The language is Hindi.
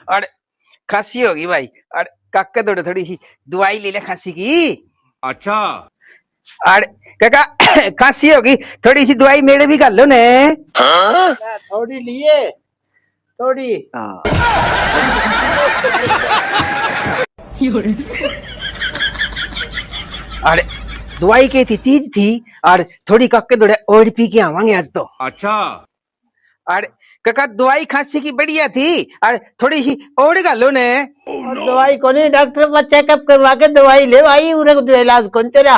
और खांसी होगी भाई। और काका थोड़ी थोड़ी सी दवाई ले ले खांसी की। अच्छा। और काका खांसी होगी, थोड़ी सी दवाई मेरे भी कर लो ने। थोड़ी लिए थोड़ी। और दवाई की थी चीज थी, और थोड़ी काके दौड़े और पी के आवांगे आज तो। अच्छा। और काका दवाई खांसी की बढ़िया थी, और थोड़ी सी और कर लो ने। और दवाई को नहीं, डॉक्टर पर चेकअप करवा के दवाई ले भाई, उरे को इलाज कौन तेरा।